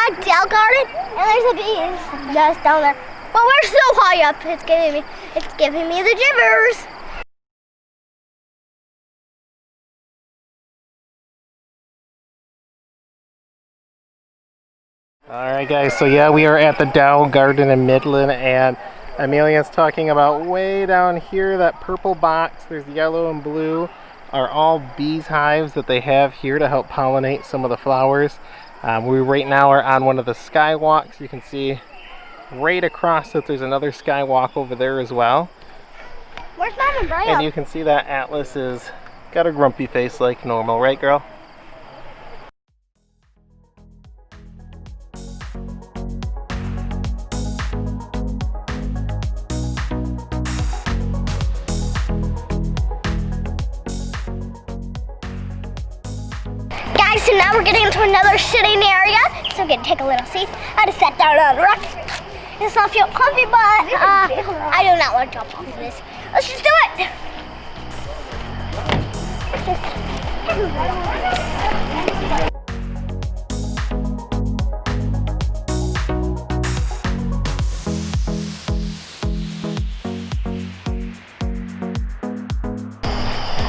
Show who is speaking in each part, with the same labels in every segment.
Speaker 1: at Dow Garden, and there's a bee just down there. But we're so high up, it's giving me the jitters.
Speaker 2: Alright guys, so yeah, we are at the Dow Garden in Midland, and Amelia's talking about way down here, that purple box, there's yellow and blue, are all bees hives that they have here to help pollinate some of the flowers. We right now are on one of the skywalks. You can see right across it there's another skywalk over there as well.
Speaker 1: Where's Mom and Brian?
Speaker 2: And you can see that Atlas is got a grumpy face like normal, right girl?
Speaker 1: Guys, so now we're getting into another sitting area. So we're gonna take a little seat. I just sat down on a rock. It's not feel comfy, but I do not want to jump off of this. Let's just do it.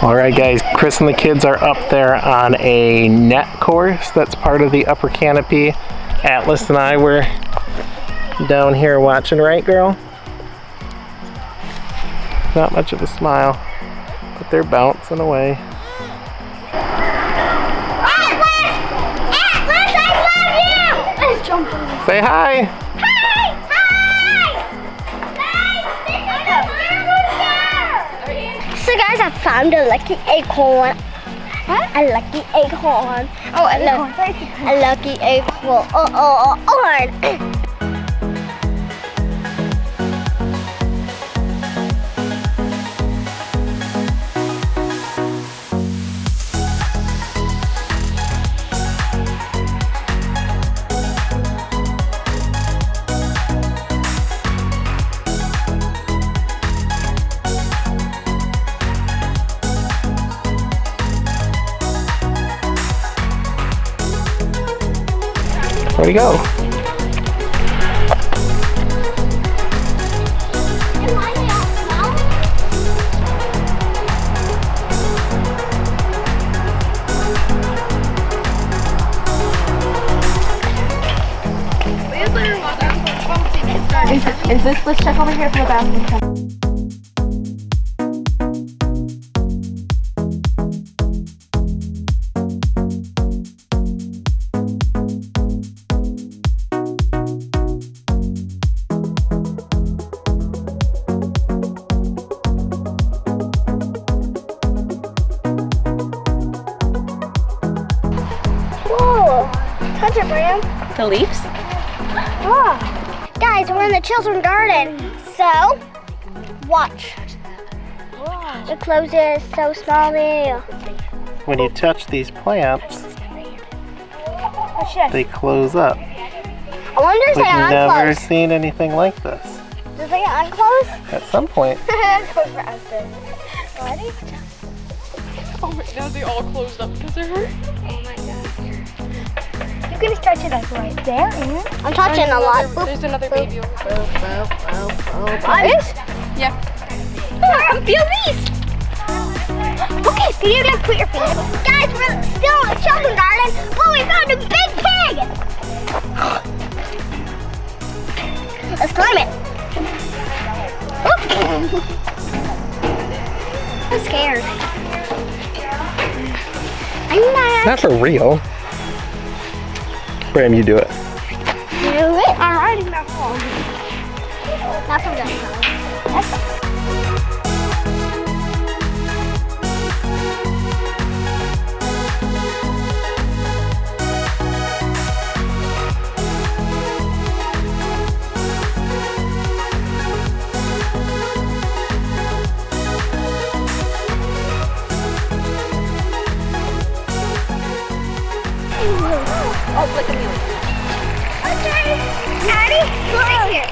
Speaker 2: Alright guys, Chris and the kids are up there on a net course that's part of the upper canopy. Atlas and I were down here watching, right girl? Not much of a smile, but they're bouncing away.
Speaker 1: Atlas! Atlas, I love you! Let's jump on.
Speaker 2: Say hi!
Speaker 1: So guys, I found a lucky acorn. What? A lucky acorn. Oh, a lucky acorn. Orange.
Speaker 2: Where'd he go?
Speaker 3: Is this, let's check over here for the bathroom.
Speaker 1: Whoa, touch it, Bram.
Speaker 3: The leaves?
Speaker 1: Oh. Guys, we're in the children's garden, so watch. The closes so small there.
Speaker 2: When you touch these plants, they close up.
Speaker 1: I wonder if
Speaker 2: We've
Speaker 1: they
Speaker 2: never
Speaker 1: unclose.
Speaker 2: seen anything like this.
Speaker 1: Do they unclose?
Speaker 2: At some point.
Speaker 1: Ready?
Speaker 3: Oh, right now they all closed up because they're hurt.
Speaker 1: Oh my gosh. You can stretch it like right there, and I'm touching a lot.
Speaker 3: There's another baby over there.
Speaker 1: This?
Speaker 3: Yeah.
Speaker 1: Oh, feel these. Okay, can you just put your feet? Guys, we're still in the children's garden, but we found a big pig. Let's climb it. I'm scared. I'm not.
Speaker 2: Not for real. Bram, you do it.
Speaker 1: Do it? I'm riding that home. Not from that side. That's
Speaker 3: Oh, look at me.
Speaker 1: okay. Addie, come right here.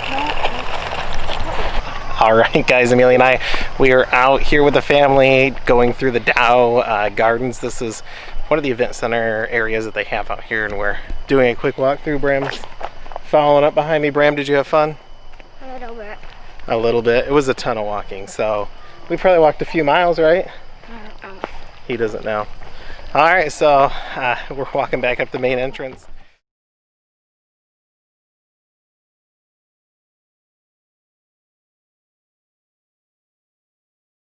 Speaker 2: All right, guys, Amelia and I, we are out here with the family going through the Dow Gardens. This is one of the event center areas that they have out here, and we're doing a quick walk through. Bram's following up behind me. Bram, did you have fun?
Speaker 1: A little bit.
Speaker 2: A little bit. It was a ton of walking, so we probably walked a few miles, right? He doesn't know. All right, so we're walking back up the main entrance.